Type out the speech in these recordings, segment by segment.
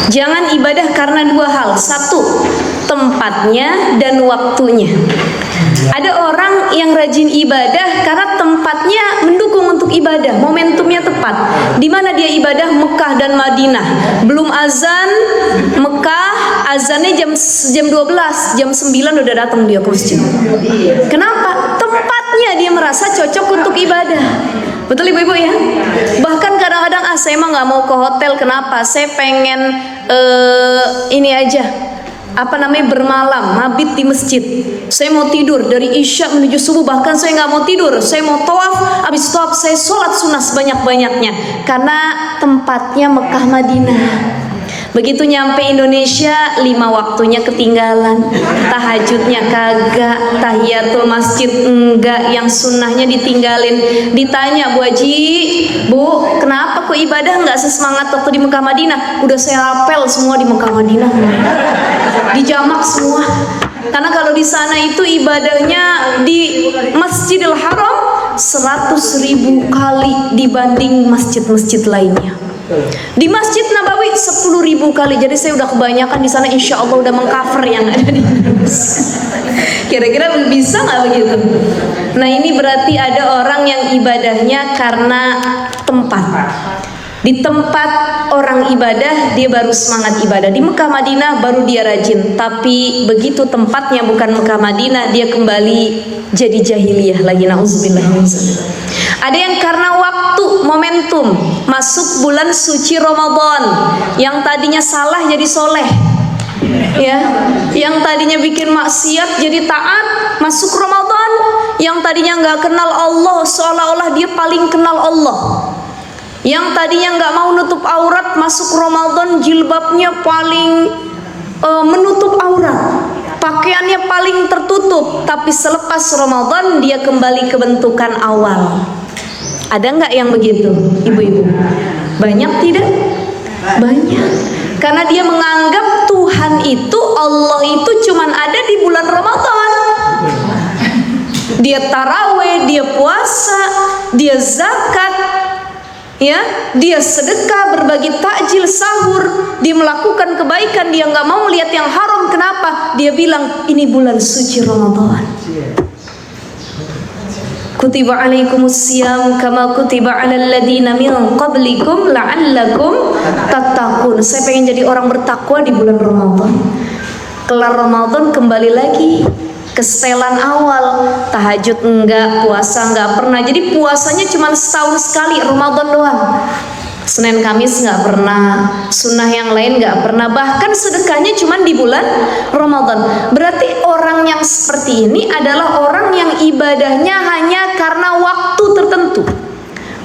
Jangan ibadah karena dua hal. Satu, tempatnya dan waktunya. Ada orang yang rajin ibadah karena tempatnya mendukung untuk ibadah, momentumnya tepat. Di mana dia ibadah? Mekah dan Madinah. Belum azan Mekah, azannya jam 12, jam 9 udah datang dia ke masjid. Kenapa? Tempatnya dia merasa cocok untuk ibadah. Betul ibu-ibu ya? Bahkan kadang-kadang saya mah nggak mau ke hotel. Kenapa? Saya pengen ini aja, bermalam, mabit di masjid. Saya mau tidur dari isya menuju subuh. Bahkan saya nggak mau tidur, saya mau tawaf. Habis tawaf saya sholat sunnah sebanyak-banyaknya. Karena tempatnya Mekah Madinah. Begitu nyampe Indonesia, 5 waktunya ketinggalan. Tahajudnya kagak, tahiyatul masjid enggak, yang sunnahnya ditinggalin. Ditanya Bu Haji, Bu, kenapa kok ibadah enggak sesemangat waktu di Mekah Madinah? Udah saya rapel semua di Mekah Madinah, dijamak semua. Karena kalau di sana itu ibadahnya di Masjidil Haram 100.000 kali dibanding masjid-masjid lainnya. Di Masjid Nabawi 10.000 kali. Jadi saya udah kebanyakan di sana, insya Allah udah mengcover yang ada di Indonesia. Kira-kira bisa nggak begitu? Nah ini berarti ada orang yang ibadahnya karena tempat. Di tempat orang ibadah dia baru semangat ibadah. Di Mekah Madinah baru dia rajin. Tapi begitu tempatnya bukan Mekah Madinah, dia kembali jadi jahiliyah lagi. Nauzubillah. Ada yang karena waktu, momentum, masuk bulan suci Ramadan, yang tadinya salah jadi soleh, ya, yang tadinya bikin maksiat jadi taat, masuk Ramadan, yang tadinya nggak kenal Allah seolah-olah dia paling kenal Allah, yang tadinya nggak mau nutup aurat, masuk Ramadan jilbabnya paling menutup aurat, pakaiannya paling tertutup. Tapi selepas Ramadan dia kembali ke bentukan awal. Ada nggak yang begitu, ibu-ibu? Banyak tidak? Banyak. Karena dia menganggap Tuhan itu, Allah itu cuman ada di bulan Ramadan. Dia taraweh, dia puasa, dia zakat, ya, dia sedekah, berbagi takjil, sahur, dia melakukan kebaikan, dia nggak mau melihat yang haram. Kenapa? Dia bilang ini bulan suci Ramadan. Kutiba alaikumusiyam kama kutiba alal ladina min qablikum la'allakum tattaqun. Saya pengen jadi orang bertakwa di bulan Ramadan. Kelar Ramadan kembali lagi ke setelan awal. Tahajud enggak, puasa enggak pernah. Jadi puasanya cuma setahun sekali, Ramadan doang. Senin Kamis nggak pernah, sunnah yang lain nggak pernah, bahkan sedekahnya cuma di bulan Ramadan. Berarti orang yang seperti ini adalah orang yang ibadahnya hanya karena waktu tertentu,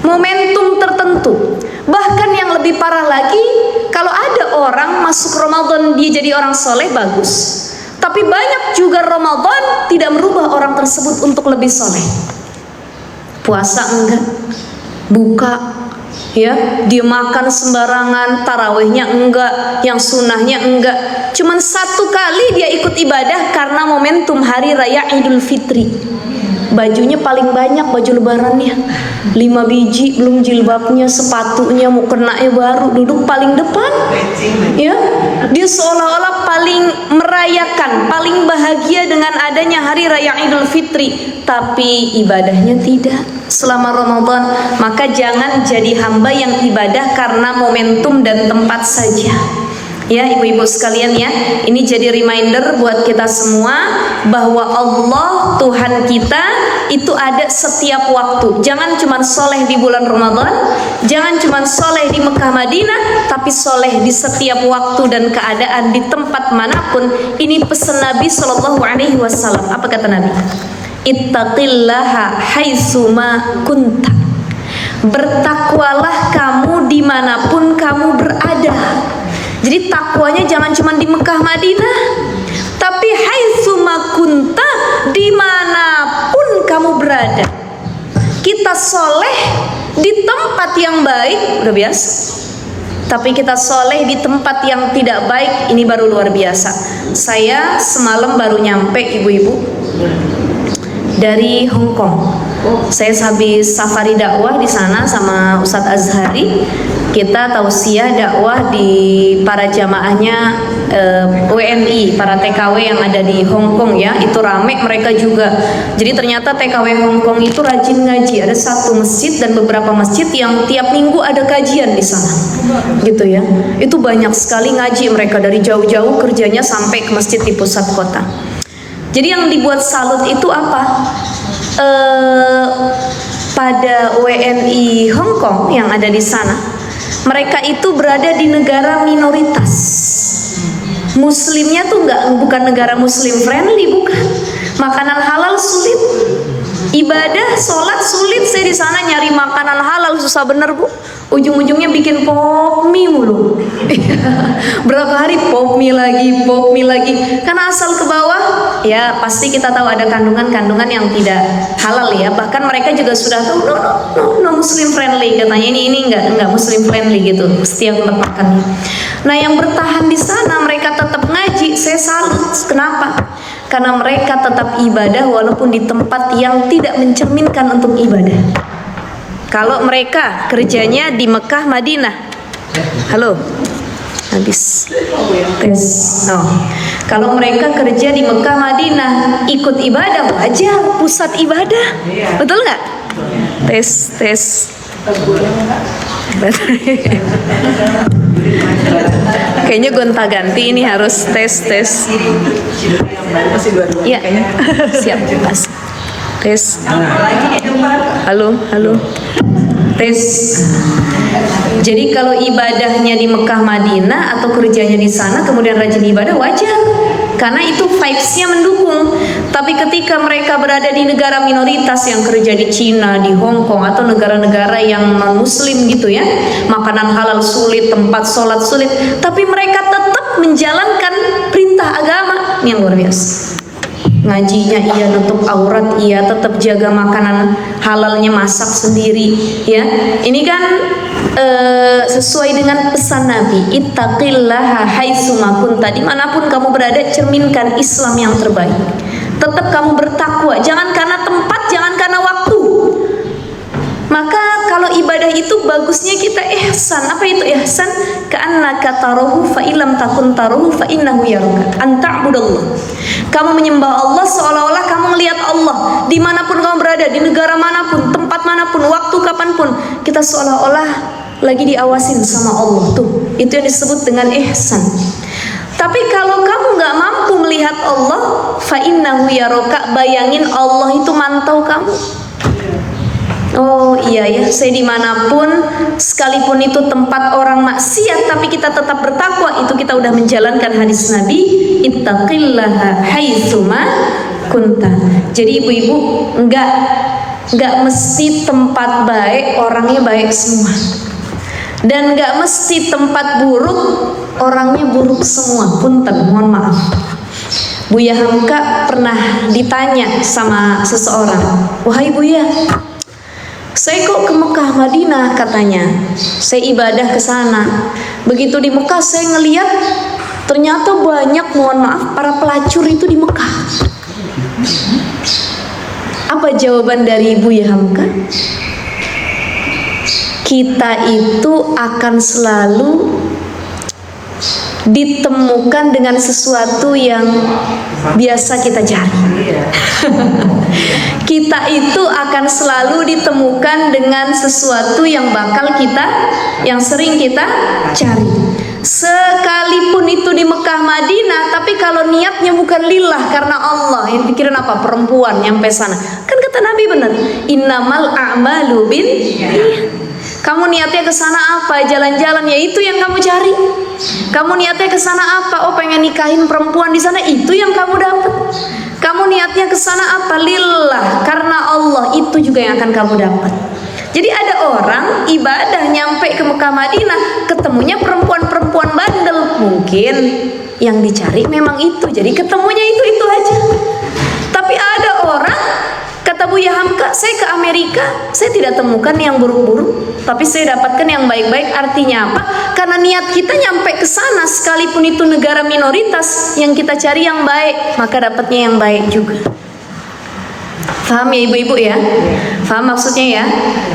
momentum tertentu. Bahkan yang lebih parah lagi, kalau ada orang masuk Ramadan dia jadi orang soleh, bagus. Tapi banyak juga Ramadan tidak merubah orang tersebut untuk lebih soleh. Puasa enggak, buka, ya, dia makan sembarangan, tarawihnya enggak, yang sunnahnya enggak. Cuman satu kali dia ikut ibadah karena momentum hari raya Idul Fitri. Bajunya paling banyak, baju lebarannya 5 biji, belum jilbabnya, sepatunya mau kenanya baru, duduk paling depan, ya. Dia seolah-olah paling merayakan, paling bahagia dengan adanya hari raya Idul Fitri, tapi ibadahnya tidak selama Ramadan. Maka jangan jadi hamba yang ibadah karena momentum dan tempat saja. Ya ibu-ibu sekalian ya, ini jadi reminder buat kita semua bahwa Allah Tuhan kita itu ada setiap waktu. Jangan cuma soleh di bulan Ramadan, jangan cuma soleh di Mekah Madinah, tapi soleh di setiap waktu dan keadaan di tempat manapun. Ini pesan Nabi Shallallahu Alaihi Wasallam. Apa kata Nabi? Ittaqillaha haitsuma kunta. Bertakwalah kamu dimanapun kamu berada. Jadi takwanya jangan cuma di Mekah Madinah, tapi haitsuma kunta, dimanapun kamu berada. Kita soleh di tempat yang baik udah biasa, tapi kita soleh di tempat yang tidak baik ini baru luar biasa. Saya semalam baru nyampe ibu-ibu dari Hong Kong. Saya habis safari dakwah di sana sama Ustadz Azhari. kita tausiah dakwah di para jamaahnya WNI, para TKW yang ada di Hong Kong ya, itu rame mereka juga. Jadi ternyata TKW Hong Kong itu rajin ngaji. Ada satu masjid dan beberapa masjid yang tiap minggu ada kajian di sana, gitu ya. Itu banyak sekali ngaji mereka dari jauh-jauh kerjanya sampai ke masjid di pusat kota. Jadi yang dibuat salut itu apa? Pada WNI Hong Kong yang ada di sana, mereka itu berada di negara minoritas. Muslimnya tuh bukan negara muslim friendly, bukan. Makanan halal sulit, ibadah sholat sulit. Saya di sana nyari makanan halal susah bener bu. Ujung-ujungnya bikin pop mie mulu. Berapa hari pop mie lagi. Karena asal ke bawah, ya pasti kita tahu ada kandungan-kandungan yang tidak halal ya. Bahkan mereka juga sudah tahu no muslim friendly katanya, ini enggak muslim friendly gitu. Setiap tempat makannya. Nah yang bertahan di sana mereka tetap ngaji. Saya salut. Kenapa? Karena mereka tetap ibadah walaupun di tempat yang tidak mencerminkan untuk ibadah. Kalau mereka kerjanya di Mekah, Madinah, halo, habis tes. Kalau mereka kerja di Mekah, Madinah, ikut ibadah wajar, pusat ibadah, betul nggak? Tes. Kayaknya gonta-ganti ini harus tes. Iya, siap pas. Tes. Halo. Tes. Jadi kalau ibadahnya di Mekah Madinah atau kerjanya di sana kemudian rajin ibadah wajar, karena itu vibes-nya mendukung. Tapi ketika mereka berada di negara minoritas yang kerja di Cina, di Hong Kong atau negara-negara yang non-muslim gitu ya, makanan halal sulit, tempat sholat sulit, tapi mereka tetap menjalankan perintah agama yang luar biasa. Ngajinya iya, nutup aurat iya, tetap jaga makanan halalnya, masak sendiri ya. Ini kan sesuai dengan pesan Nabi, ittaqillaha haitsuma kunta, dimanapun kamu berada cerminkan Islam yang terbaik. Tetap kamu bertakwa, jangan karena tempat, jangan karena waktu. Maka kalau ibadah itu bagusnya kita ihsan. Apa itu ihsan? Ka'annaka tarahu fa illam takun tarahu fa innahu yaraka. Anta'budallah. Kamu menyembah Allah seolah-olah kamu melihat Allah. Dimanapun kamu berada, di negara manapun, tempat manapun, waktu kapanpun, kita seolah-olah lagi diawasin sama Allah. Tuh, itu yang disebut dengan ihsan. Tapi kalau kamu nggak mampu melihat Allah, fa innahu yaraka, bayangin Allah itu mantau kamu. Oh iya ya, saya dimanapun, sekalipun itu tempat orang maksiat, tapi kita tetap bertakwa. Itu kita udah menjalankan hadis Nabi, ittaqillaha haitsuma kunta. Jadi ibu-ibu, enggak mesti tempat baik orangnya baik semua, dan enggak mesti tempat buruk orangnya buruk semua. Punten, mohon maaf. Buya Hamka pernah ditanya sama seseorang, wahai Buya, saya kok ke Mekah Madinah katanya, saya ibadah ke sana. Begitu di Mekah saya ngelihat ternyata banyak, mohon maaf, para pelacur itu di Mekah. Apa jawaban dari Ibu ya Hamka? Kita itu akan selalu ditemukan dengan sesuatu yang biasa kita cari. Kita itu akan selalu ditemukan dengan sesuatu yang sering kita cari. Sekalipun itu di Mekah Madinah, tapi kalau niatnya bukan lillah karena Allah, yang pikiran apa? Perempuan nyampe sana. Kan kata Nabi benar, innamal a'malu binniyat. Kamu niatnya ke sana apa? Jalan-jalan, ya itu yang kamu cari. Kamu niatnya ke sana apa? Oh, pengen nikahin perempuan di sana, itu yang kamu dapat. Kamu niatnya ke sana apa? Lillah, karena Allah, itu juga yang akan kamu dapat. Jadi ada orang ibadah nyampe ke Mekah Madinah, ketemunya perempuan-perempuan bandel. Mungkin yang dicari memang itu, jadi ketemunya itu aja. Tapi ada orang, kata Buya Hamka, saya ke Amerika, saya tidak temukan yang buruk-buruk, tapi saya dapatkan yang baik-baik. Artinya apa? Karena niat kita nyampe ke sana, sekalipun itu negara minoritas, yang kita cari yang baik, maka dapatnya yang baik juga. Paham ya ibu-ibu ya? Paham maksudnya ya?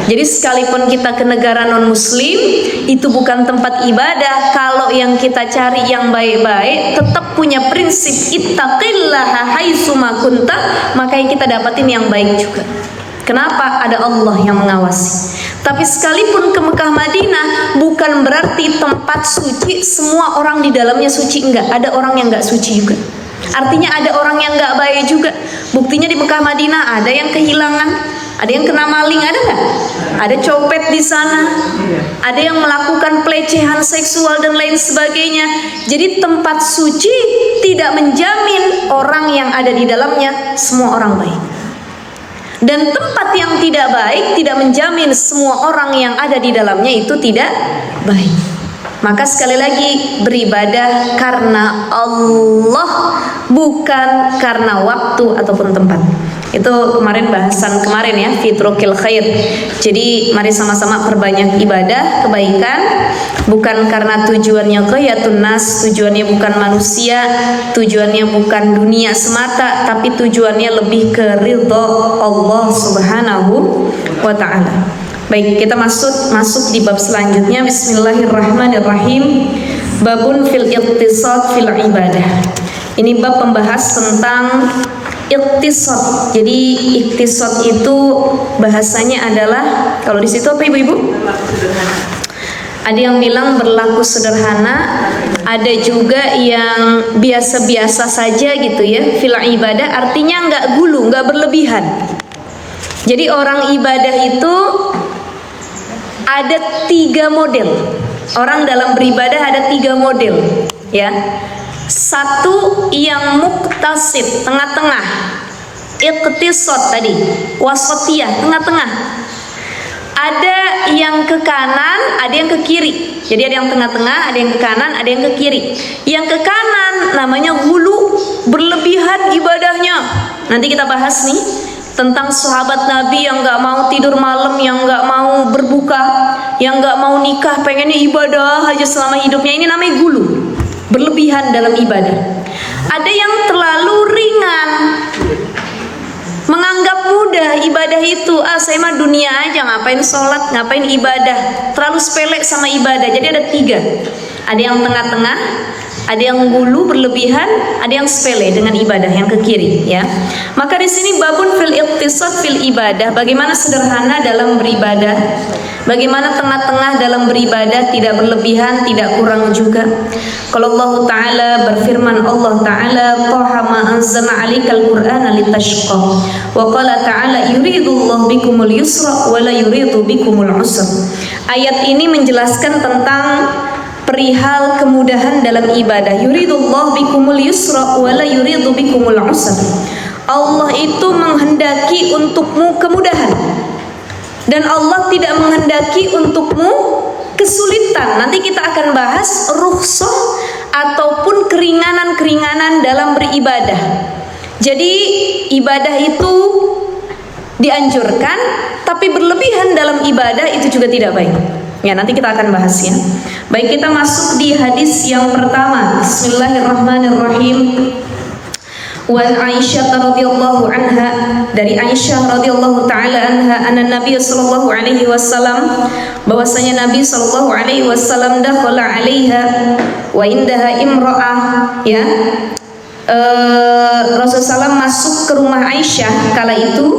Jadi sekalipun kita ke negara non-muslim, itu bukan tempat ibadah. Kalau yang kita cari yang baik-baik, tetap punya prinsip ittaqillaha haitsuma kunta, maka yang kita dapatin yang baik juga. Kenapa? Ada Allah yang mengawasi. Tapi sekalipun ke Mekah Madinah, bukan berarti tempat suci semua orang di dalamnya suci. Enggak, ada orang yang enggak suci juga. Artinya ada orang yang enggak baik juga. Buktinya di Mekah Madinah ada yang kehilangan, ada yang kena maling, ada nggak? Ada copet di sana, ada yang melakukan pelecehan seksual dan lain sebagainya. Jadi tempat suci tidak menjamin orang yang ada di dalamnya semua orang baik. Dan tempat yang tidak baik tidak menjamin semua orang yang ada di dalamnya itu tidak baik. Maka sekali lagi, beribadah karena Allah, bukan karena waktu ataupun tempat. Itu kemarin bahasan kemarin ya, fitrukil khair. Jadi mari sama-sama perbanyak ibadah, kebaikan, bukan karena tujuannya qiyatun nas, tujuannya bukan manusia, tujuannya bukan dunia semata, tapi tujuannya lebih ke ridha Allah Subhanahu wa taala. Baik, kita masuk di bab selanjutnya. Bismillahirrahmanirrahim. Babun fil iqtisad fil ibadah. Ini bab membahas tentang iqtisad. Jadi iqtisad itu bahasanya adalah, kalau di situ apa ibu-ibu? Ada yang bilang berlaku sederhana, ada juga yang biasa-biasa saja gitu ya. Fil ibadah artinya nggak gulu, nggak berlebihan. Jadi orang ibadah itu ada 3 model. Orang dalam beribadah ada 3 model, ya. Satu yang muktasid, tengah-tengah. Iqtisad tadi, wasatiyah, tengah-tengah. Ada yang ke kanan, ada yang ke kiri. Jadi ada yang tengah-tengah, ada yang ke kanan, ada yang ke kiri. Yang ke kanan namanya ghulu, berlebihan ibadahnya. Nanti kita bahas nih tentang sahabat Nabi yang gak mau tidur malam, yang gak mau berbuka, yang gak mau nikah, pengennya ibadah aja selama hidupnya. Ini namanya gulu, berlebihan dalam ibadah. Ada yang terlalu ringan, menganggap mudah ibadah itu. Saya mah dunia aja, ngapain sholat, ngapain ibadah, terlalu sepele sama ibadah. Jadi ada 3. Ada yang tengah-tengah, ada yang gulu berlebihan, ada yang sepele dengan ibadah yang ke kiri, ya. Maka di sini babun fil iqtisad fil ibadah, bagaimana sederhana dalam beribadah, bagaimana tengah-tengah dalam beribadah, tidak berlebihan, tidak kurang juga. Kalau Allah Ta'ala berfirman, Allah Ta'ala, Taha ma anzalna 'alaikal Qur'ana litashqa. Wa qala Ta'ala, yuridullahu bikumul yusra wa la yuridu bikumul usra. Ayat ini menjelaskan tentang perihal kemudahan dalam ibadah. Yuridullah bikumul yusra wa la yuridu bikumul usra. Allah itu menghendaki untukmu kemudahan, dan Allah tidak menghendaki untukmu kesulitan. Nanti kita akan bahas rukhsah ataupun keringanan-keringanan dalam beribadah. Jadi ibadah itu dianjurkan, tapi berlebihan dalam ibadah itu juga tidak baik. Ya, nanti kita akan bahas ya. Baik, kita masuk di hadis yang pertama. Bismillahirrahmanirrahim. Wa Aisyah radhiyallahu anha, dari Aisyah radhiyallahu taala anha, anna Nabi sallallahu alaihi wasallam, bahwasanya Nabi sallallahu alaihi wasallam dakhala 'alaiha wa indaha imra'ah, ya. Rasulullah SAW masuk ke rumah Aisyah kala itu,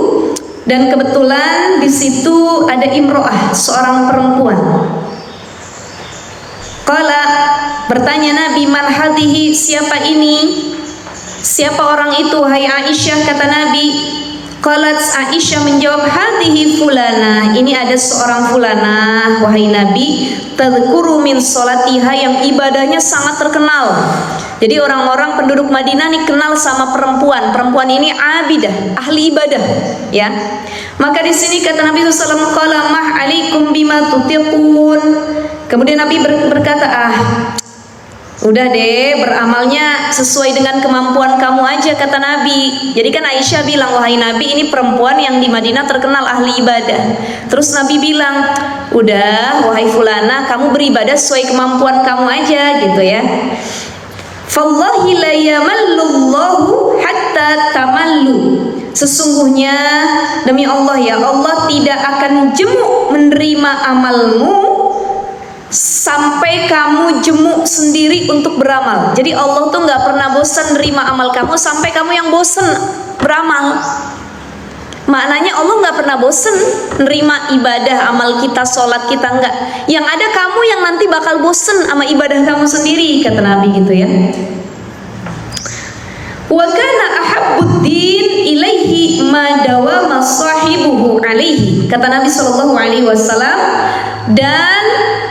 dan kebetulan di situ ada imro'ah, seorang perempuan. Qala, bertanya Nabi, man hadhihi, siapa ini? Siapa orang itu, hai Aisyah? Kata Nabi. Qalat, Aisyah menjawab, hadhihi fulana, ini ada seorang fulana, wahai Nabi, tadhkuru min salatiha, yang ibadahnya sangat terkenal. Jadi orang-orang penduduk Madinah nih kenal sama perempuan. Perempuan ini abidah, ahli ibadah, ya. Maka di sini kata Nabi SAW, qala mah alaikum bima tutiqun. Kemudian Nabi berkata, udah deh, beramalnya sesuai dengan kemampuan kamu aja, kata Nabi. Jadi kan Aisyah bilang, wahai Nabi, ini perempuan yang di Madinah terkenal ahli ibadah. Terus Nabi bilang, udah wahai fulana, kamu beribadah sesuai kemampuan kamu aja, gitu ya. Fallahi la yamallullahu hatta tamallu. Sesungguhnya demi Allah ya, Allah tidak akan jemu menerima amalmu sampai kamu jemu sendiri untuk beramal. Jadi Allah tuh nggak pernah bosan nerima amal kamu sampai kamu yang bosan beramal. Maknanya Allah nggak pernah bosen nerima ibadah amal kita, sholat kita, enggak. Yang ada kamu yang nanti bakal bosen sama ibadah kamu sendiri, kata Nabi gitu ya. Wa kana ahabbuddin ilaihi ma dawama sahibuhu alaihi, kata Nabi SAW. Dan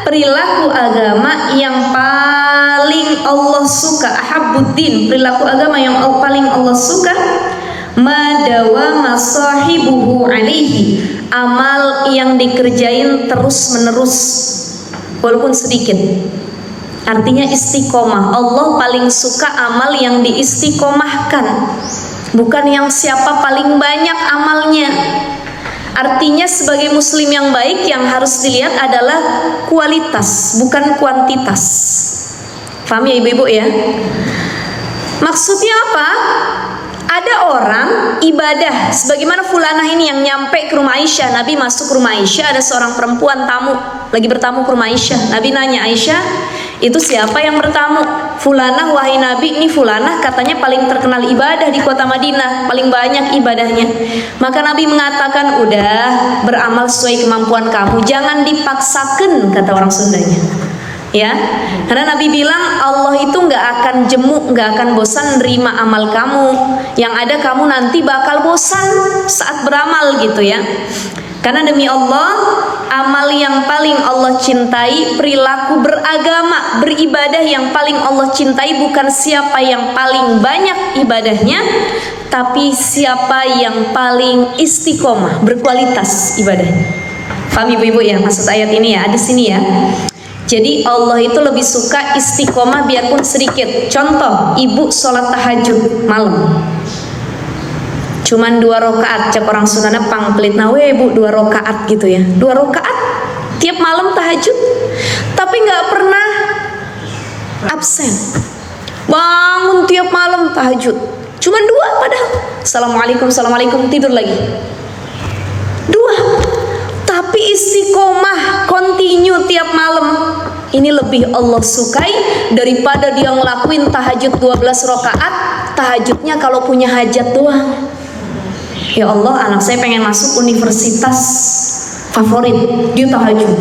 perilaku agama yang paling Allah suka, ahabbuddin, perilaku agama yang paling Allah suka, ma dawama sahibuhu alaihi, amal yang dikerjain terus menerus walaupun sedikit. Artinya istiqomah. Allah paling suka amal yang diistiqomahkan, bukan yang siapa paling banyak amalnya. Artinya sebagai muslim yang baik yang harus dilihat adalah kualitas, bukan kuantitas. Paham ya ibu-ibu ya? Maksudnya apa? Ada orang ibadah sebagaimana fulanah ini yang nyampe ke rumah Aisyah. Nabi masuk ke rumah Aisyah, ada seorang perempuan tamu lagi bertamu ke rumah Aisyah. Nabi nanya, Aisyah, itu siapa yang bertamu? Fulanah, wahai Nabi, ini fulanah katanya paling terkenal ibadah di kota Madinah, paling banyak ibadahnya. Maka Nabi mengatakan, udah, beramal sesuai kemampuan kamu, jangan dipaksakan, kata orang Sundanya. Ya, karena Nabi bilang Allah itu nggak akan jemu, nggak akan bosan nerima amal kamu. Yang ada kamu nanti bakal bosan saat beramal gitu ya. Karena demi Allah, amal yang paling Allah cintai, perilaku beragama, beribadah yang paling Allah cintai bukan siapa yang paling banyak ibadahnya, tapi siapa yang paling istiqomah, berkualitas ibadahnya. Paham ibu-ibu ya maksud ayat ini ya, di sini ya. Jadi Allah itu lebih suka istiqomah biarpun sedikit. Contoh, ibu sholat tahajud malam, cuman 2 rakaat, cek orang Sunda pangpelit nawe bu 2 rakaat gitu ya, 2 rakaat tiap malam tahajud, tapi nggak pernah absen, bangun tiap malam tahajud, cuman 2 padahal, assalamualaikum tidur lagi 2. Tapi istiqomah continue tiap malam. Ini lebih Allah sukai daripada dia ngelakuin tahajud 12 rakaat, tahajudnya kalau punya hajat doang. Ya Allah, anak saya pengen masuk universitas favorit, dia tahajud.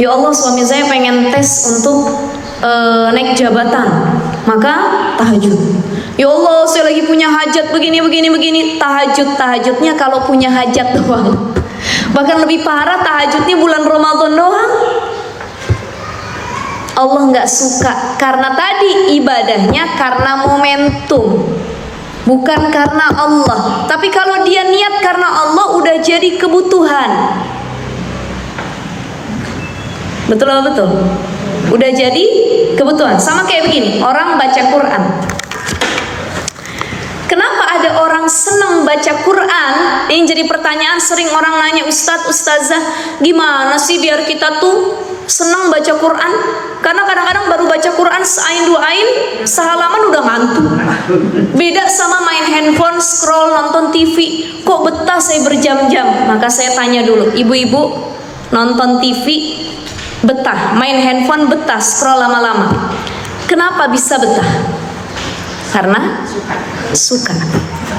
Ya Allah, suami saya pengen tes untuk naik jabatan, maka tahajud. Ya Allah, saya lagi punya hajat begini, tahajudnya kalau punya hajat doang. Bahkan lebih parah, tahajudnya bulan Ramadan doang. Allah nggak suka karena tadi ibadahnya karena momentum, bukan karena Allah. Tapi kalau dia niat karena Allah, udah jadi kebutuhan. Betul. Udah jadi kebutuhan. Sama kayak begini, orang baca Quran. Kenapa ada orang senang baca Quran? Yang jadi pertanyaan sering orang nanya, Ustadz, Ustazah, gimana sih biar kita tuh senang baca Quran? Karena kadang-kadang baru baca Quran seain 2 ain, sehalaman udah ngantuk. Beda sama main handphone, scroll, nonton TV, kok betah saya berjam-jam. Maka saya tanya dulu, ibu-ibu nonton TV betah, main handphone betah, scroll lama-lama. Kenapa bisa betah? Karena suka,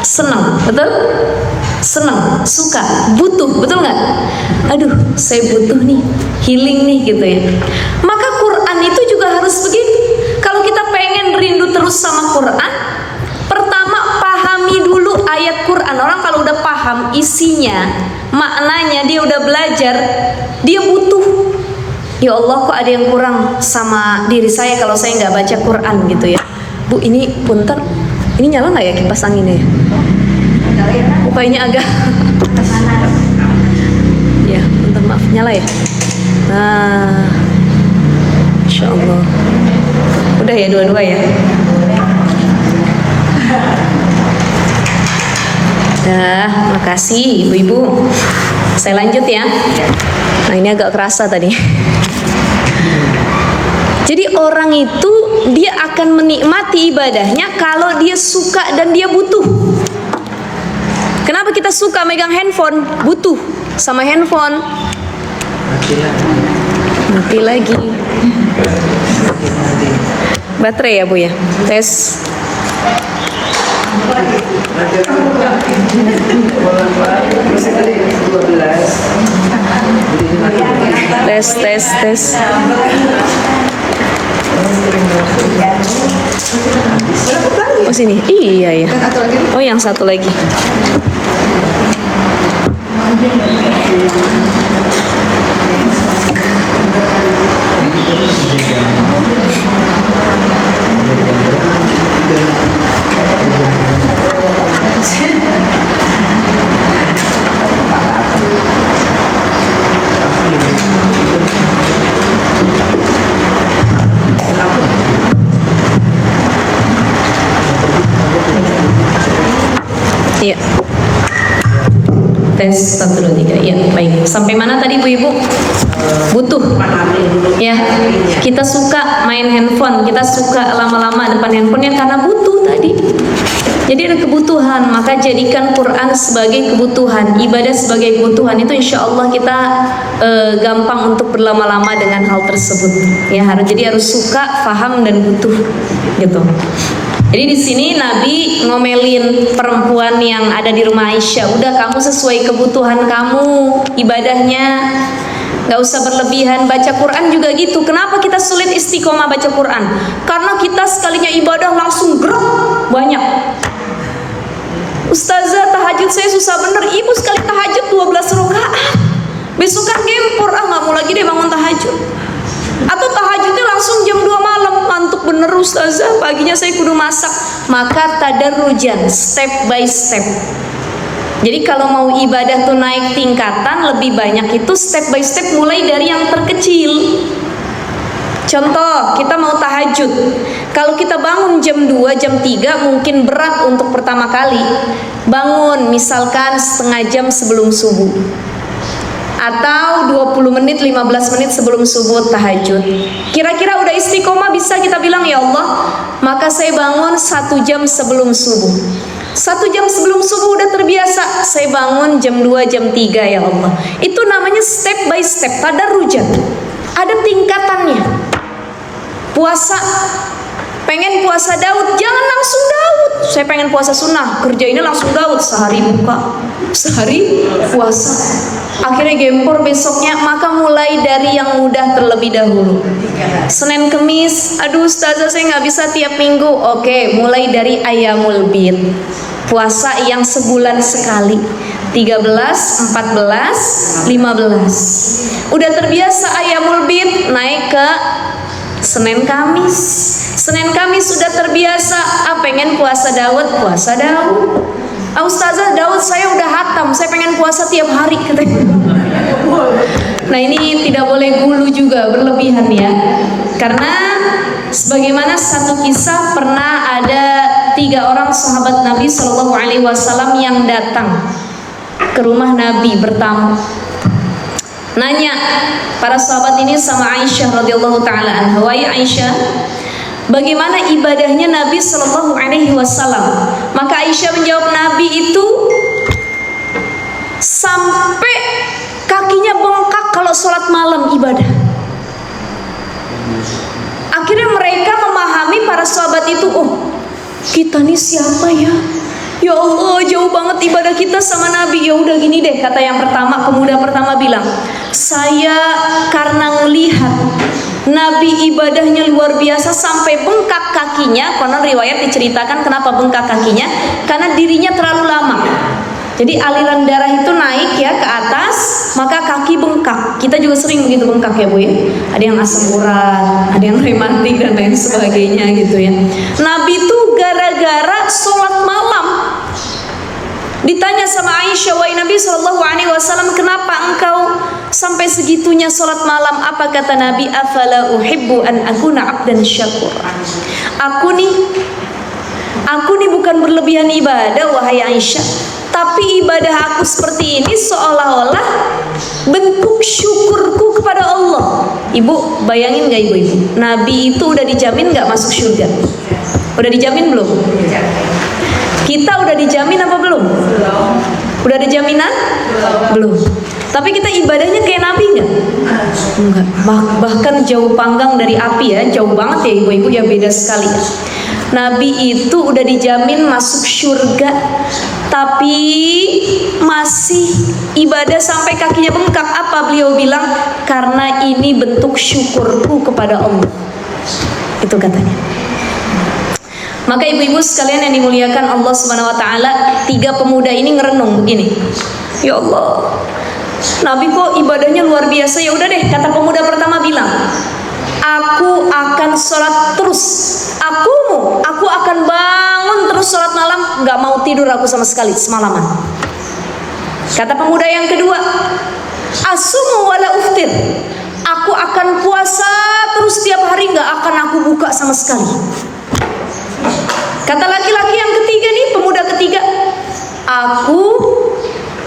senang, betul? Senang, suka, butuh, betul nggak? Aduh, saya butuh nih, healing nih gitu ya. Maka Quran itu juga harus begitu. Kalau kita pengen rindu terus sama Quran, pertama pahami dulu ayat Quran. Orang kalau udah paham isinya, maknanya, dia udah belajar, dia butuh. Ya Allah, kok ada yang kurang sama diri saya kalau saya nggak baca Quran gitu ya. Bu, ini punten, ini nyala nggak ya kipas anginnya? Kayaknya agak. Ya, punten, maaf, nyala ya. Nah, Insya Allah. Udah ya dua-dua ya. Dah, makasih ibu-ibu. Saya lanjut ya. Nah, ini agak kerasa tadi. Jadi orang itu dia akan menikmati ibadahnya kalau dia suka dan dia butuh. Kenapa kita suka megang handphone? Butuh sama handphone. Mati lagi. Baterai ya Bu ya. Tes. Tes. Oh sini. Iya ya. Oh yang satu lagi. Iya. Tes 1, 2, 3. Ya, baik. Sampai mana tadi Bu Ibu? Butuh. Ya, kita suka main handphone, kita suka lama-lama depan handphonenya karena butuh tadi. Jadi ada kebutuhan, maka jadikan Quran sebagai kebutuhan, ibadah sebagai kebutuhan. Itu insya Allah kita gampang untuk berlama-lama dengan hal tersebut. Ya, jadi harus suka, paham dan butuh, gitu. Jadi di sini Nabi ngomelin perempuan yang ada di rumah Aisyah. Udah kamu sesuai kebutuhan kamu ibadahnya, nggak usah berlebihan. Baca Quran juga gitu. Kenapa kita sulit istiqomah baca Quran? Karena kita sekalinya ibadah langsung gerak banyak. Ustazah tahajud saya susah bener. Ibu sekali tahajud 12 rakaat. Besokan gempor, nggak mau lagi deh bangun tahajud. Atau tahajudnya langsung jam 2 malam, ngantuk bener ustazah, paginya saya kudu masak. Maka tadarrujan, step by step. Jadi kalau mau ibadah tuh naik tingkatan, lebih banyak itu step by step, mulai dari yang terkecil. Contoh, kita mau tahajud. Kalau kita bangun jam 2, jam 3 mungkin berat untuk pertama kali. Bangun misalkan setengah jam sebelum subuh, atau 20 menit, 15 menit sebelum subuh tahajud. Kira-kira udah istiqomah, bisa kita bilang, ya Allah, maka saya bangun 1 jam sebelum subuh. 1 jam sebelum subuh udah terbiasa, saya bangun jam 2, jam 3 ya Allah. Itu namanya step by step, tadarrujan. Ada tingkatannya. Puasa, pengen puasa Daud, jangan langsung Daud. Saya pengen puasa sunnah, kerja ini langsung Daud, sehari buka, sehari puasa. Akhirnya gempor besoknya, maka mulai dari yang mudah terlebih dahulu. Senin Kemis, aduh ustazah saya nggak bisa tiap minggu. Oke, mulai dari Ayyamul Bid, puasa yang sebulan sekali, 13, 14, 15. Udah terbiasa Ayyamul Bid, naik ke Senin Kamis. Senin Kamis sudah terbiasa, pengen puasa Daud, puasa Daud. Ustazah Daud saya udah hatam, saya pengen puasa tiap hari katanya. Nah ini tidak boleh gulu juga, berlebihan ya. Karena sebagaimana satu kisah, pernah ada 3 orang sahabat Nabi SAW yang datang ke rumah Nabi bertamu. Nanya para sahabat ini sama Aisyah radhiyallahu taala anha, "Wahai Aisyah, bagaimana ibadahnya Nabi Shallallahu Alaihi Wasallam?" Maka Aisyah menjawab, Nabi itu sampai kakinya bengkak kalau sholat malam ibadah. Akhirnya mereka memahami, para sahabat itu, oh kita nih siapa ya? Ya Allah, jauh banget ibadah kita sama Nabi. Ya udah gini deh, kata yang pertama, pemuda pertama bilang, saya karena melihat Nabi ibadahnya luar biasa sampai bengkak kakinya. Konon riwayat diceritakan kenapa bengkak kakinya, karena dirinya terlalu lama. Jadi aliran darah itu naik ya ke atas, maka kaki bengkak. Kita juga sering begitu bengkak ya Bu ya. Ada yang asam urat, ada yang rematik dan lain sebagainya gitu ya. Nabi itu gara-gara sholat malam. Ditanya sama Aisyah, wahai Nabi SAW, kenapa engkau sampai segitunya sholat malam? Apa kata Nabi? Afala uhibbu an akuna abdan syakur. Aku nih bukan berlebihan ibadah wahai Aisyah, tapi ibadah aku seperti ini seolah-olah bentuk syukurku kepada Allah. Ibu bayangin gak ibu-ibu, Nabi itu udah dijamin gak masuk surga? Udah dijamin belum? Kita udah dijamin apa belum? Udah ada jaminan? Belum. Tapi kita ibadahnya kayak Nabi nggak? Enggak. Bahkan jauh panggang dari api ya, jauh banget ya ibu-ibu, ya beda sekali. Nabi itu udah dijamin masuk surga, tapi masih ibadah sampai kakinya bengkak. Apa beliau bilang? Karena ini bentuk syukurku kepada Allah. Itu katanya. Maka ibu-ibu sekalian yang dimuliakan Allah Subhanahu wa taala, 3 pemuda ini ngerenung begini. Ya Allah, Nabi kok ibadahnya luar biasa. Ya udah deh, kata pemuda pertama bilang, aku akan sholat terus. Aku akan bangun terus sholat malam, nggak mau tidur aku sama sekali semalaman. Kata pemuda yang kedua, asumu wala uftir. Aku akan puasa terus tiap hari, nggak akan aku buka sama sekali. Kata laki-laki yang ketiga nih, pemuda ketiga, aku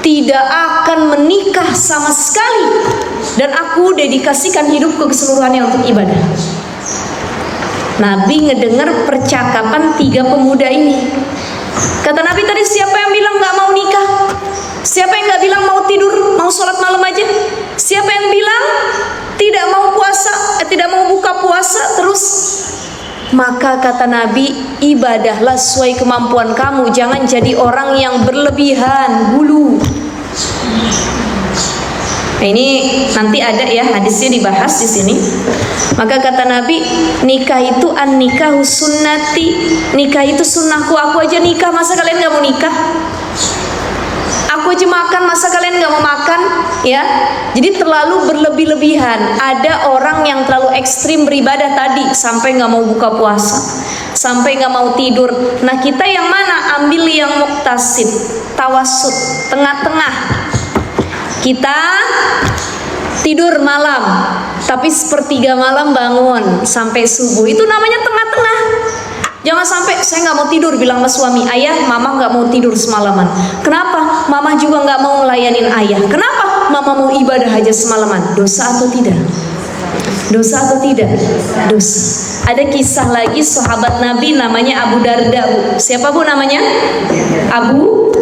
tidak akan menikah sama sekali dan aku dedikasikan hidupku keseluruhannya untuk ibadah. Nabi ngedengar percakapan 3 pemuda ini. Kata Nabi tadi, siapa yang bilang nggak mau nikah? Siapa yang nggak bilang mau tidur, mau sholat malam aja? Siapa yang bilang tidak mau puasa, tidak mau buka puasa terus? Maka kata Nabi, ibadahlah sesuai kemampuan kamu, jangan jadi orang yang berlebihan, gulu. Nah, ini nanti ada ya hadisnya dibahas di sini. Maka kata Nabi, nikah itu an-nikahu sunnati. Nikah itu sunnahku, aku aja nikah, masa kalian nggak mau nikah? Aku aja makan, masa kalian nggak mau makan? Ya, jadi terlalu berlebih-lebihan. Ada orang yang terlalu ekstrim beribadah tadi, sampai nggak mau buka puasa, sampai nggak mau tidur. Nah, kita yang mana? Ambil yang muktasid, tawasud, tengah-tengah. Kita tidur malam, tapi sepertiga malam bangun sampai subuh. Itu namanya tengah-tengah. Jangan sampai saya nggak mau tidur, bilang sama suami, ayah, mama nggak mau tidur semalaman. Kenapa? Mama juga nggak mau ngelayanin ayah. Kenapa? Mama mau ibadah aja semalaman. Dosa atau tidak? Dosa atau tidak? Dosa. Ada kisah lagi sahabat Nabi namanya Abu Darda. Siapa bu namanya? Abu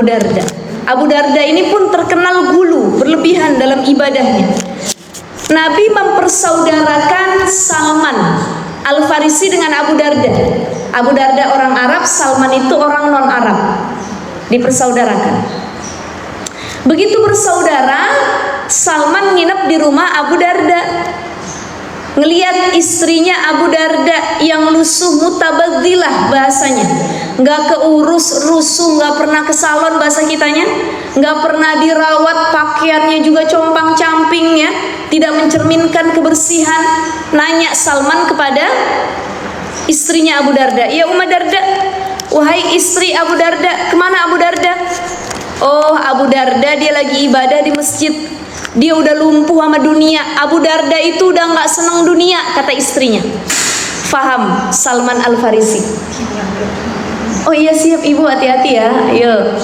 Darda. Abu Darda ini pun terkenal gulu, berlebihan dalam ibadahnya. Nabi mempersaudarakan Salman Al-Farisi dengan Abu Darda. Abu Darda orang Arab, Salman itu orang non-Arab. Dipersaudarakan. Begitu bersaudara, Salman nginep di rumah Abu Darda. Ngelihat istrinya Abu Darda yang lusuh, mutabaddilah bahasanya, nggak keurus, rusuh, nggak pernah ke salon bahasa kitanya, nggak pernah dirawat, pakaiannya juga compang-camping ya, tidak mencerminkan kebersihan. Nanya Salman kepada istrinya Abu Darda, ya Umma Darda, wahai istri Abu Darda, kemana Abu Darda? Oh, Abu Darda dia lagi ibadah di masjid. Dia udah lumpuh sama dunia. Abu Darda itu udah nggak senang dunia, kata istrinya. Faham Salman Al-Farisi. Oh iya siap ibu, hati-hati ya. Ayo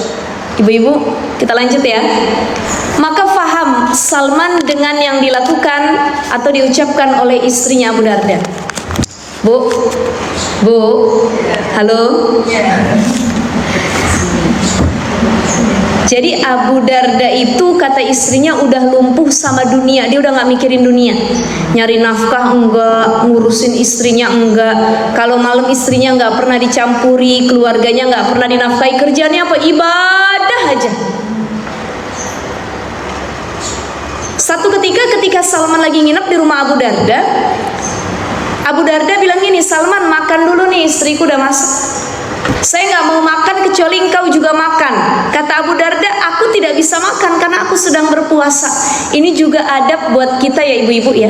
ibu-ibu kita lanjut ya. Maka faham Salman dengan yang dilakukan atau diucapkan oleh istrinya Abu Darda. Bu, halo. Jadi Abu Darda itu kata istrinya udah lumpuh sama dunia. Dia udah gak mikirin dunia. Nyari nafkah enggak, ngurusin istrinya enggak. Kalau malam istrinya gak pernah dicampuri, keluarganya gak pernah dinafkahi. Kerjaannya apa? Ibadah aja. Satu ketika Salman lagi nginep di rumah Abu Darda bilang gini, Salman makan dulu nih, istriku udah masak. Saya nggak mau makan kecuali engkau juga makan. Kata Abu Darda, aku tidak bisa makan karena aku sedang berpuasa. Ini juga adab buat kita ya ibu-ibu ya.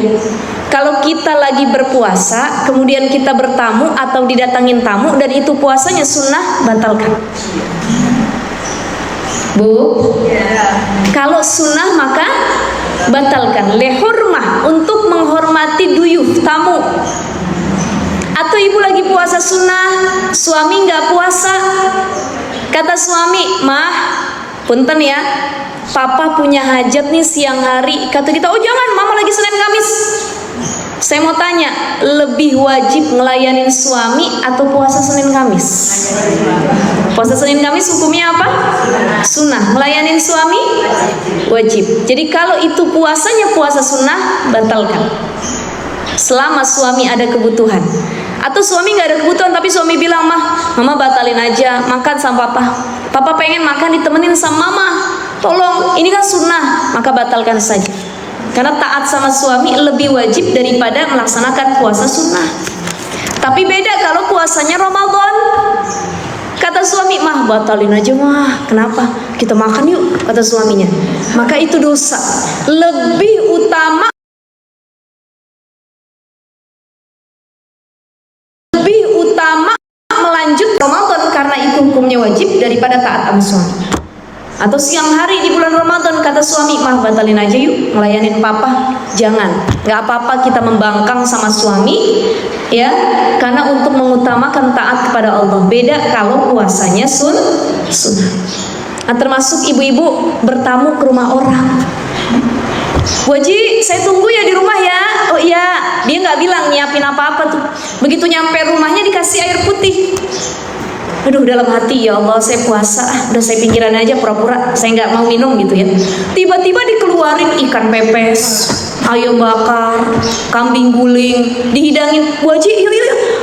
Kalau kita lagi berpuasa, kemudian kita bertamu atau didatangin tamu dan itu puasanya sunnah, batalkan. Bu, kalau sunnah maka batalkan. Lehurmah, untuk menghormati duyuf, tamu. Atau ibu lagi puasa sunnah, suami nggak puasa. Kata suami, mah, punten ya, papa punya hajat nih siang hari. Kata kita, oh jangan, mama lagi Senin Kamis. Saya mau tanya, lebih wajib ngelayanin suami atau puasa Senin Kamis? Puasa Senin Kamis hukumnya apa? Sunnah. Ngelayanin suami? Wajib. Jadi kalau itu puasanya puasa sunnah, batalkan. Selama suami ada kebutuhan. Atau suami nggak ada kebutuhan tapi suami bilang, mama batalin aja makan sama papa pengen makan ditemenin sama mama, tolong, ini kan sunnah, maka batalkan saja. Karena taat sama suami lebih wajib daripada melaksanakan puasa sunnah. Tapi beda kalau puasanya Ramadan. Kata suami, batalin aja kenapa? Kita makan yuk, kata suaminya. Maka itu dosa. Lebih utama melanjut Ramadan karena itu hukumnya wajib daripada taat sama suami. Atau siang hari di bulan Ramadan kata suami, batalin aja yuk ngelayanin papa. Jangan, nggak apa-apa kita membangkang sama suami ya, karena untuk mengutamakan taat kepada Allah. Beda kalau puasanya sunnah. Nah, termasuk ibu-ibu bertamu ke rumah orang. Bu Haji, saya tunggu ya di rumah ya. Oh iya, dia nggak bilang nyiapin apa-apa tuh. Begitu nyampe rumahnya dikasih air putih. Aduh, dalam hati, ya Allah, saya puasa, udah saya pinggiran aja pura-pura, saya nggak mau minum gitu ya. Tiba-tiba dikeluarin ikan pepes, ayam bakar, kambing guling, dihidangin. Bu Haji, yuk.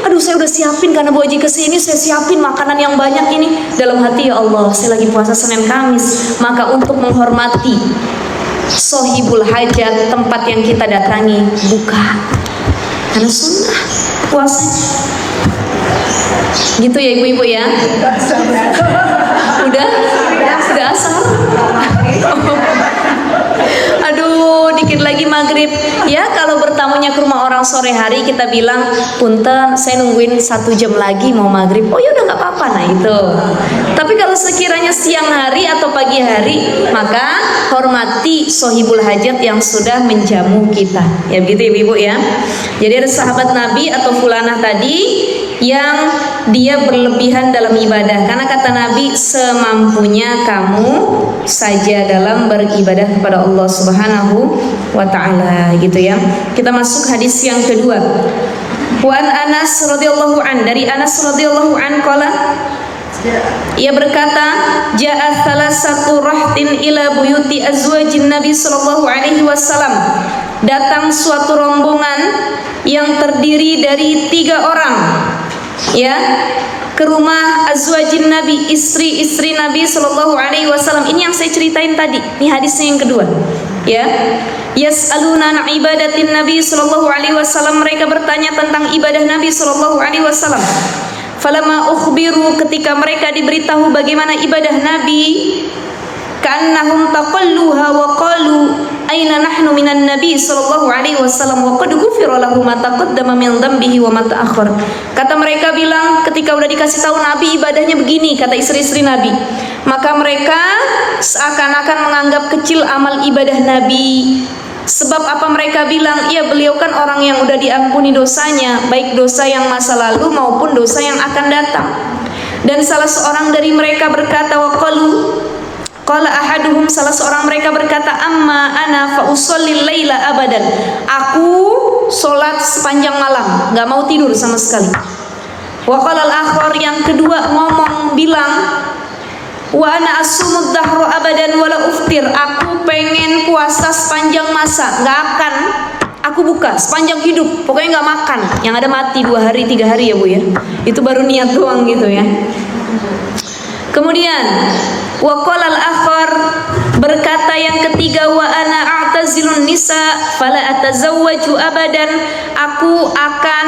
Aduh, saya udah siapin karena Bu Haji kesini, saya siapin makanan yang banyak ini. Dalam hati, ya Allah, saya lagi puasa Senin Kamis. Maka untuk menghormati sohibul hajat, tempat yang kita datangi, buka. Karena sunnah puasanya. Gitu ya ibu-ibu ya. Udah asar. Aduh, dikit lagi maghrib. Ya, kalau bertamunya ke rumah orang sore hari kita bilang, punten, saya nungguin 1 jam lagi mau maghrib. Oh ya udah nggak apa-apa. Nah itu. Tapi kalau sekiranya siang hari atau pagi hari, maka hormati sohibul hajat yang sudah menjamu kita. Ya begitu ibu-ibu ya. Jadi ada sahabat Nabi atau fulanah tadi yang dia berlebihan dalam ibadah, karena kata Nabi, semampunya kamu saja dalam beribadah kepada Allah Subhanahu wa ta'ala, gitu ya. Kita masuk hadis yang kedua. Wa Anas radhiyallahu an, dari Anas radhiyallahu an qala, ia berkata, ja'a thalathatu rahtin ila buyuti azwajin Nabi sallallahu alaihi wasallam. Datang suatu rombongan yang terdiri dari 3 orang ya, ke rumah azwajin Nabi, istri-istri Nabi sallallahu alaihi wasallam. Ini yang saya ceritain tadi. Ini hadisnya yang kedua. Ya. Yas'aluna an ibadatin Nabi sallallahu alaihi wasallam. Mereka bertanya tentang ibadah Nabi sallallahu alaihi wasallam. Falamma ukhbiru, ketika mereka diberitahu bagaimana ibadah Nabi, ka'annahum taqalluha wa qalu aina nahnu minan nabi sallallahu alaihi wasallam wa qad ghufira lahu ma taqaddama min dhanbihi wa ma ta'akhkhar. Kata mereka bilang, ketika udah dikasih tahu Nabi ibadahnya begini, kata istri-istri Nabi, maka mereka seakan-akan menganggap kecil amal ibadah Nabi. Sebab apa mereka bilang? Ya, beliau kan orang yang udah diampuni dosanya, baik dosa yang masa lalu maupun dosa yang akan datang. Dan salah seorang dari mereka berkata, qala ahaduhum, salah seorang mereka berkata, amma ana fa usallil laila abadan. Aku salat sepanjang malam, enggak mau tidur sama sekali. Wa qala al-akhar, yang kedua ngomong bilang, wa ana asumud dahra abadan wala uftir. Aku pengen puasa sepanjang masa, enggak akan aku buka sepanjang hidup, pokoknya enggak makan. Yang ada mati 2 hari 3 hari ya Bu ya. Itu baru niat doang gitu ya. Kemudian wa qala al-akhar, berkata yang ketiga, wa ana a'tazilun nisa fala atazawwaju abadan. Aku akan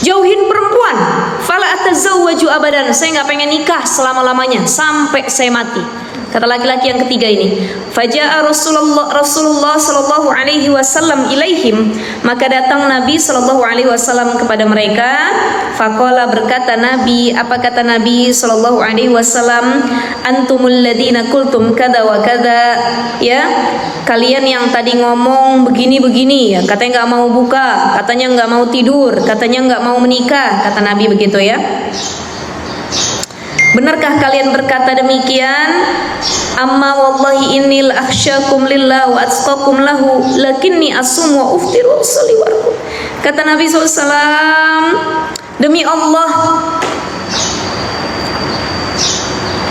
jauhin perempuan, fala atazawwaju abadan. Saya nggak pengen nikah selama-lamanya sampai saya mati. Kata laki-laki yang ketiga ini, faja'a Rasulullah sallallahu alaihi wasallam ilaihim, maka datang Nabi sallallahu alaihi wasallam kepada mereka. Faqala, berkata Nabi, apa kata Nabi sallallahu alaihi wasallam? Antumul ladina qultum kada wa kada. Ya, kalian yang tadi ngomong begini-begini ya, katanya nggak mau buka, katanya nggak mau tidur, katanya nggak mau menikah, kata Nabi begitu ya. Benarkah kalian berkata demikian? Amma wallahi inni la akhsyakum lillah wa atqakum lahu lakinni asum wa uftiru wa usalli wa arqud. Kata Nabi SAW, demi Allah,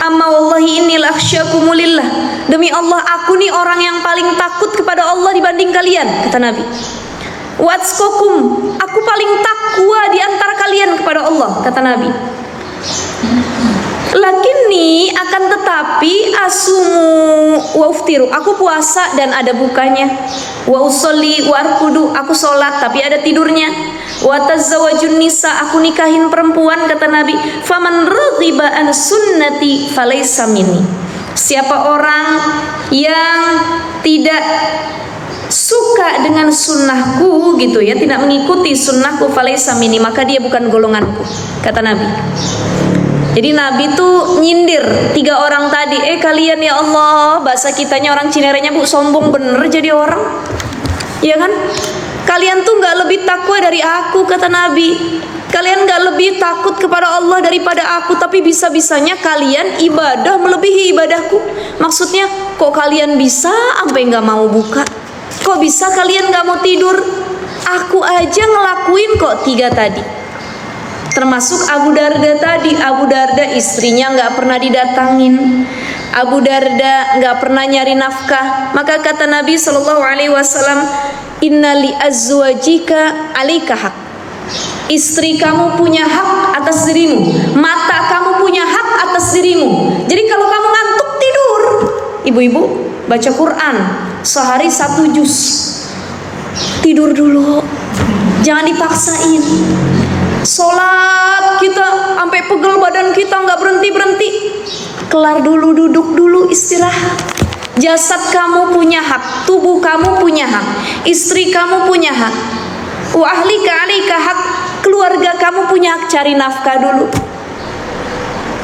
amma wallahi inni lakhsyakumulillah, demi Allah aku nih orang yang paling takut kepada Allah dibanding kalian, kata Nabi. Watskokum, aku paling takwa di antara kalian kepada Allah, kata Nabi. Lakini akan tetapi asumu wa uftiru, aku puasa dan ada bukanya. Wa usolli wa arkudu, aku sholat tapi ada tidurnya. Wa tazawwajun nisa, aku nikahin perempuan, kata Nabi. Faman raghiba an sunnati falaysa minni, siapa orang yang tidak suka dengan sunnahku gitu ya, tidak mengikuti sunnahku, falaysa minni, maka dia bukan golonganku, kata Nabi. Jadi Nabi tuh nyindir 3 orang tadi. Kalian ya Allah, bahasa kitanya orang Cinerenya Bu, sombong bener jadi orang, ya kan? Kalian tuh gak lebih takwa dari aku, kata Nabi. Kalian gak lebih takut kepada Allah daripada aku, tapi bisa-bisanya kalian ibadah melebihi ibadahku. Maksudnya, kok kalian bisa sampai gak mau buka? Kok bisa kalian gak mau tidur? Aku aja ngelakuin kok 3 tadi. Termasuk Abu Darda tadi. Abu Darda istrinya gak pernah didatangin, Abu Darda gak pernah nyari nafkah. Maka kata Nabi SAW, innali azwajika alika hak, istri kamu punya hak atas dirimu, mata kamu punya hak atas dirimu. Jadi kalau kamu ngantuk tidur, ibu-ibu baca Quran sehari 1 juz, tidur dulu, jangan dipaksain. Sholat kita sampai pegel badan kita nggak berhenti, kelar dulu, duduk dulu, istirahat. Jasad kamu punya hak, tubuh kamu punya hak, istri kamu punya hak, wa ahlika alika hak, keluarga kamu punya hak, cari nafkah dulu.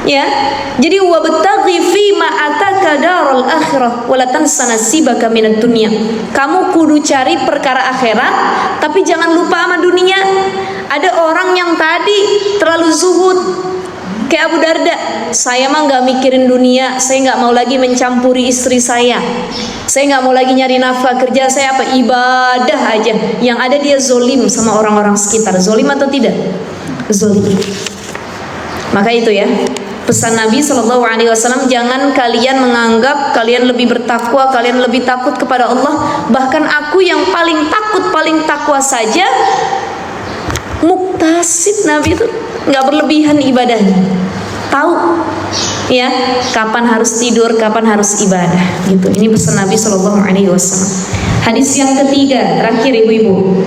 Ya, jadi wabtaghi fima ataka darul akhirah wala tansa nasibaka minad dunya. Kamu kudu cari perkara akhirat, tapi jangan lupa sama dunia. Ada orang yang tadi terlalu zuhud, kayak Abu Darda. Saya mah nggak mikirin dunia, saya nggak mau lagi mencampuri istri saya nggak mau lagi nyari nafkah, kerja saya apa? Ibadah aja. Yang ada dia zolim sama orang-orang sekitar. Zolim atau tidak? Zolim. Maka itu ya, pesan Nabi SAW, jangan kalian menganggap kalian lebih bertakwa, kalian lebih takut kepada Allah. Bahkan aku yang paling takut, paling takwa saja, muktasib. Nabi itu nggak berlebihan ibadahnya, tahu ya kapan harus tidur, kapan harus ibadah gitu. Ini pesan Nabi SAW. Hadis yang ketiga terakhir ibu-ibu,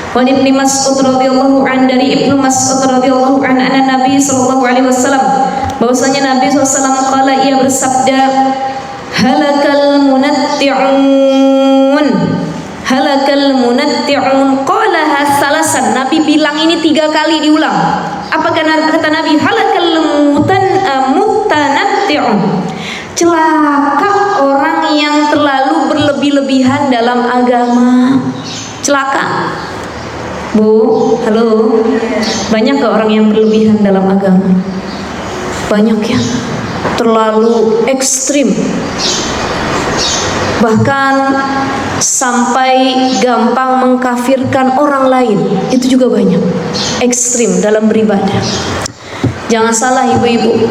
Wa Ibnu Mas'ud radhiyallahu an, dari Ibnu Mas'ud radhiyallahu an, anna Nabi sallallahu alaihi wasallam, bahwasanya Nabi SAW qala, ia bersabda, halakal munatti'un, halakal munatti'un, qalaha salasan. Nabi bilang ini 3 kali diulang. Apa kata Nabi? Halakal mutanatti'un, celaka orang yang terlalu berlebih-lebihan dalam agama. Celaka. Bu, halo. Banyak gak orang yang berlebihan dalam agama? Banyak ya. Terlalu ekstrim. Bahkan sampai gampang mengkafirkan orang lain. Itu juga banyak. Ekstrim dalam beribadah. Jangan salah ibu-ibu.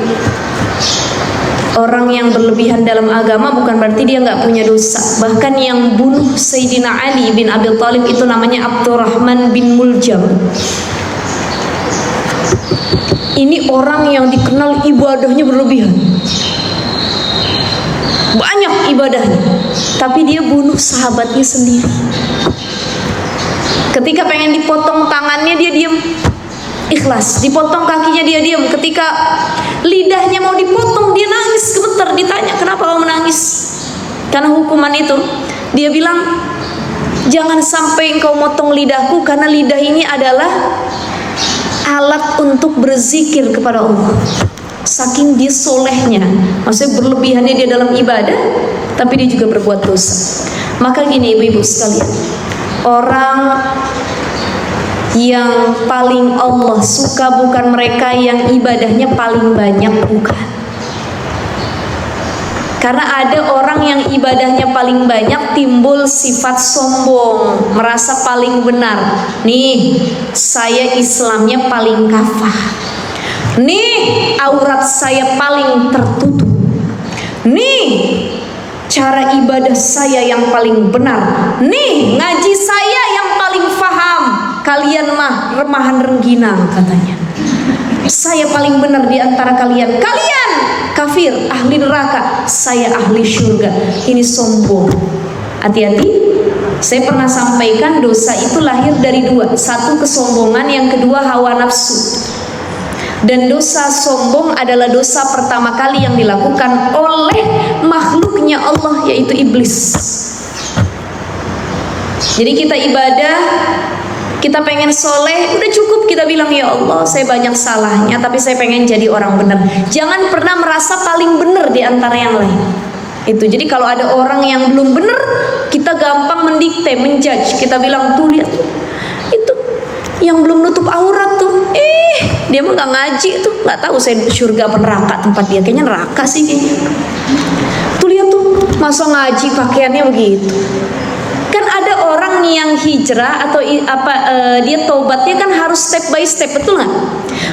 Orang yang berlebihan dalam agama bukan berarti dia nggak punya dosa. Bahkan yang bunuh Sayyidina Ali bin Abi Thalib itu namanya Abdurrahman bin Muljam. Ini orang yang dikenal ibadahnya berlebihan, banyak ibadahnya, tapi dia bunuh sahabatnya sendiri. Ketika pengen dipotong tangannya dia diam, ikhlas. Dipotong kakinya dia diam. Ketika lidahnya mau dipotong dia nangis gemetar. Ditanya, kenapa kamu menangis? Karena hukuman itu. Dia bilang, jangan sampai engkau motong lidahku, karena lidah ini adalah alat untuk berzikir kepada Allah. Saking dia solehnya, maksudnya berlebihannya dia dalam ibadah, tapi dia juga berbuat dosa. Maka gini ibu-ibu sekalian, orang yang paling Allah suka bukan mereka yang ibadahnya paling banyak, bukan. Karena ada orang yang ibadahnya paling banyak timbul sifat sombong, merasa paling benar. Nih, saya Islamnya paling kafah. Nih, aurat saya paling tertutup. Nih, cara ibadah saya yang paling benar. Nih, ngaji saya yang paling faham. Kalian mah remahan rengginang katanya. Saya paling benar di antara kalian. Kalian kafir, ahli neraka. Saya ahli surga. Ini sombong. Hati-hati. Saya pernah sampaikan dosa itu lahir dari dua. Satu kesombongan, yang kedua hawa nafsu. Dan dosa sombong adalah dosa pertama kali yang dilakukan oleh makhluknya Allah, yaitu iblis. Jadi kita ibadah, kita pengen soleh, udah cukup kita bilang, ya Allah saya banyak salahnya, tapi saya pengen jadi orang benar. Jangan pernah merasa paling benar di antara yang lain. Itu. Jadi kalau ada orang yang belum benar, kita gampang mendikte, menjudge. Kita bilang, tuh lihat itu yang belum nutup aurat tuh, dia mah nggak ngaji tuh, nggak tahu saya surga apa neraka tempat dia. Kayaknya neraka sih kayaknya. Tuh lihat tuh, masa ngaji pakaiannya begitu. Kan ada orang yang hijrah atau dia tobatnya kan harus step by step, betul nggak?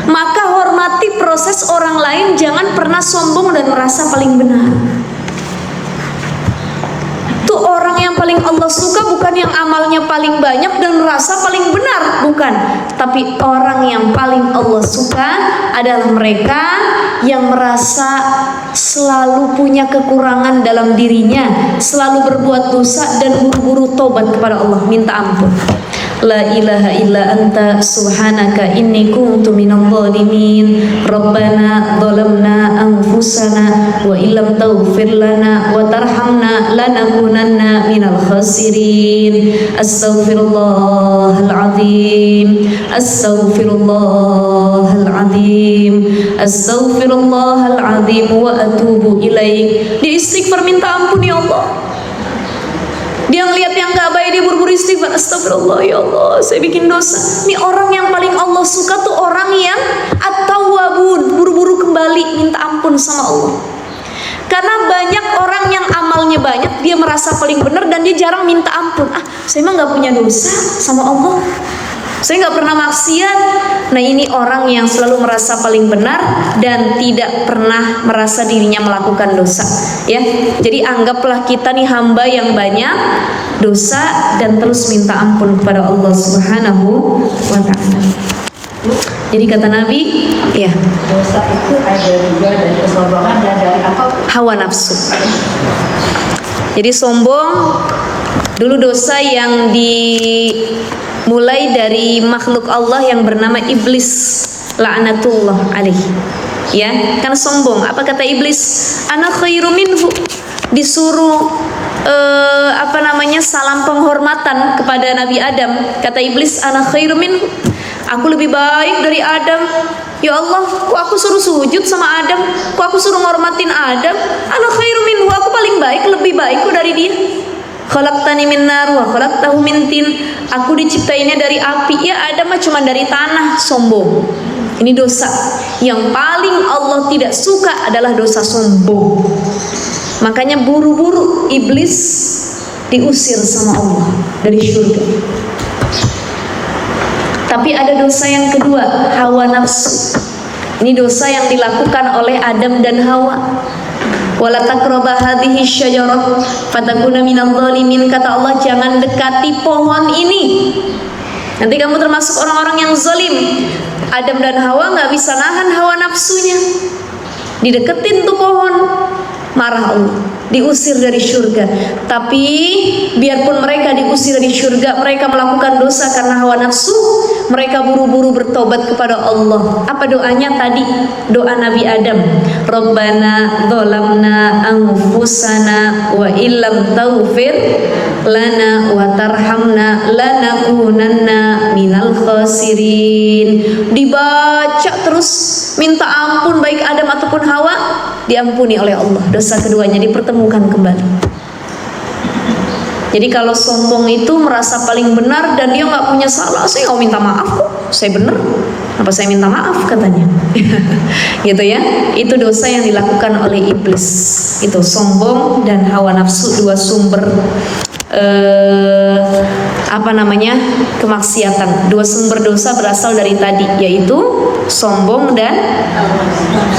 Maka hormati proses orang lain, jangan pernah sombong dan merasa paling benar. Tuh orang yang paling Allah suka bukan yang amalnya paling banyak dan merasa paling benar, bukan. Tapi orang yang paling Allah suka adalah mereka yang merasa selalu punya kekurangan dalam dirinya, selalu berbuat dosa dan buru-buru tobat kepada Allah, minta ampun. La ilaha illa anta subhanaka inni kuntu minadh dhalimin. Rabbana dhalamna anfusana wa illam taghfir lana wa tarhamna lanakunanna minal khasirin. Astaghfirullahal azim. Astaghfirullahal azim. Astaghfirullahal azim wa atubu ilaik. Dia istighfar, minta ampun, ya Allah. Dia ngelihat yang gak baik, dia buru-buru istighfar. Astagfirullah, ya Allah saya bikin dosa. Ini orang yang paling Allah suka tuh orang yang at-tawwabun, buru-buru kembali minta ampun sama Allah. Karena banyak orang yang amalnya banyak, dia merasa paling benar dan dia jarang minta ampun. Saya mah gak punya dosa sama Allah, saya gak pernah maksiat. Nah ini orang yang selalu merasa paling benar dan tidak pernah merasa dirinya melakukan dosa, ya. Jadi anggaplah kita nih hamba yang banyak dosa dan terus minta ampun kepada Allah Subhanahu wa ta'ala. Jadi kata Nabi, ya, dosa itu ada juga dari kesombongan dan dari apa? Hawa nafsu. Jadi sombong dulu dosa yang dimulai dari makhluk Allah yang bernama iblis, la'natullah alaih. Ya, karena sombong. Apa kata iblis? Ana khairu minhu. Disuruh salam penghormatan kepada Nabi Adam. Kata iblis, ana khairu minhu. Aku lebih baik dari Adam. Ya Allah, kok aku suruh sujud sama Adam? Kok aku suruh ngormatin Adam? Ana khairu minhu. Aku paling baik, lebih baik kok dari dia. Khalaqtani min nar wa khalaqtahu min tin. Aku diciptainnya dari api, ya Adam mah cuma dari tanah. Sombong. Ini dosa yang paling Allah tidak suka, adalah dosa sombong. Makanya buru-buru iblis diusir sama Allah dari surga. Tapi ada dosa yang kedua, hawa nafsu. Ini dosa yang dilakukan oleh Adam dan Hawa. Wala taqraba hadhihi syajarah fatakuna minadh dhalimin. Kata Allah, jangan dekati pohon ini, nanti kamu termasuk orang-orang yang zalim. Adam dan Hawa nggak bisa nahan hawa nafsunya, dideketin tuh pohon, marah Allah, diusir dari surga. Tapi biarpun mereka diusir dari surga, mereka melakukan dosa karena hawa nafsu. Mereka buru-buru bertobat kepada Allah. Apa doanya tadi? Doa Nabi Adam. Rabbana dzalamna anfusana wa illam taghfir lana wa tarhamna lanakunanna minal khasirin. Dibaca terus, minta ampun baik Adam ataupun Hawa, diampuni oleh Allah. Dosa keduanya dipertemukan kembali. Jadi kalau sombong itu merasa paling benar dan dia nggak punya salah, saya nggak minta maaf kok, saya benar. Apa saya minta maaf katanya. Gitu ya. Itu dosa yang dilakukan oleh iblis. Itu sombong dan hawa nafsu, dua sumber kemaksiatan. Dua sumber dosa berasal dari tadi, yaitu sombong dan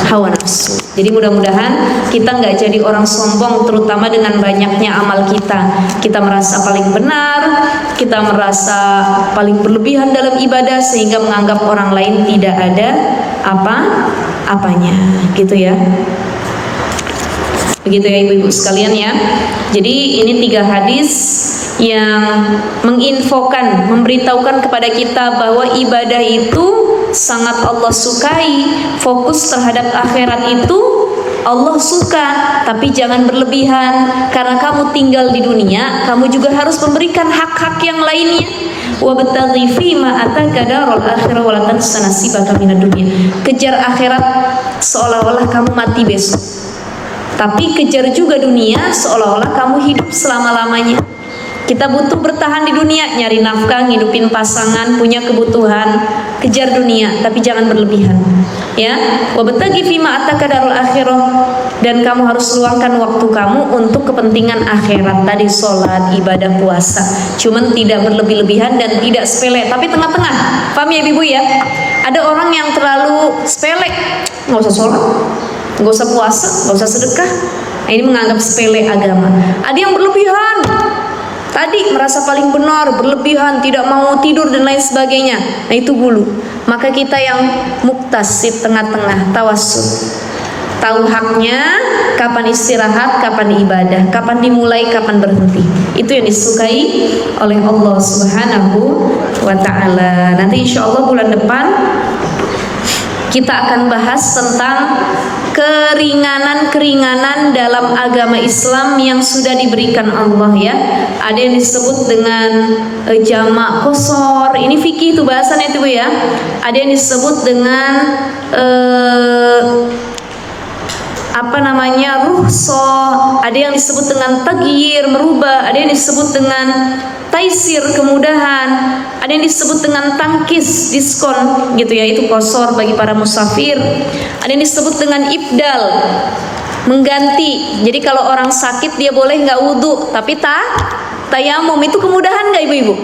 hawa nafsu. Jadi mudah-mudahan kita nggak jadi orang sombong, terutama dengan banyaknya amal kita. Kita merasa paling benar, kita merasa paling berlebihan dalam ibadah sehingga menganggap orang lain tidak ada apa-apanya, gitu ya. Begitu ya ibu-ibu sekalian ya. Jadi ini 3 hadis yang menginfokan, memberitahukan kepada kita bahwa ibadah itu sangat Allah sukai. Fokus terhadap akhirat itu Allah suka, tapi jangan berlebihan. Karena kamu tinggal di dunia, kamu juga harus memberikan hak-hak yang lainnya. Wabtaghi fima ataka darul akhirah wa la tansa nasibaka minad dunya. Kejar akhirat seolah-olah kamu mati besok, tapi kejar juga dunia seolah-olah kamu hidup selama-lamanya. Kita butuh bertahan di dunia, nyari nafkah, ngidupin pasangan, punya kebutuhan, kejar dunia, tapi jangan berlebihan. Ya, wabtaghi fima ataka darul akhirah, dan kamu harus luangkan waktu kamu untuk kepentingan akhirat tadi, sholat, ibadah, puasa. Cuman tidak berlebih-lebihan dan tidak sepele, tapi tengah-tengah. Paham ya ibu ya? Ada orang yang terlalu sepele, nggak usah sholat, nggak usah puasa, nggak usah sedekah. Nah, ini menganggap sepele agama. Ada yang berlebihan, tadi merasa paling benar, berlebihan, tidak mau tidur dan lain sebagainya. Nah itu gulu. Maka kita yang muktasid, tengah-tengah, tawassul, tahu haknya, kapan istirahat, kapan ibadah, kapan dimulai, kapan berhenti. Itu yang disukai oleh Allah Subhanahu wa ta'ala. Nanti insya Allah bulan depan kita akan bahas tentang keringanan-keringanan dalam agama Islam yang sudah diberikan Allah ya. Ada yang disebut dengan jamak qasar. Ini fikih itu bahasannya itu ya. Ada yang disebut dengan rukhsah, ada yang disebut dengan taghyir, merubah, ada yang disebut dengan taisir, kemudahan, ada yang disebut dengan tangkis, diskon gitu ya, itu qasar bagi para musafir. Ada yang disebut dengan ibdal, mengganti. Jadi kalau orang sakit dia boleh nggak wudhu tapi tayamum, itu kemudahan nggak ibu-ibu?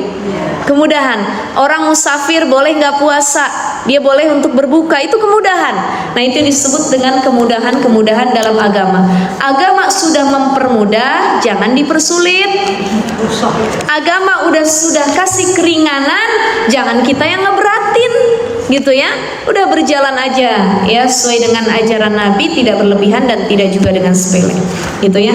Kemudahan. Orang musafir boleh nggak puasa, dia boleh untuk berbuka, itu kemudahan. Nah itu disebut dengan kemudahan-kemudahan dalam agama. Agama sudah mempermudah, jangan dipersulit. Agama sudah kasih keringanan, jangan kita yang ngeberatin, gitu ya. Udah berjalan aja ya sesuai dengan ajaran Nabi, tidak berlebihan dan tidak juga dengan sepele, gitu ya.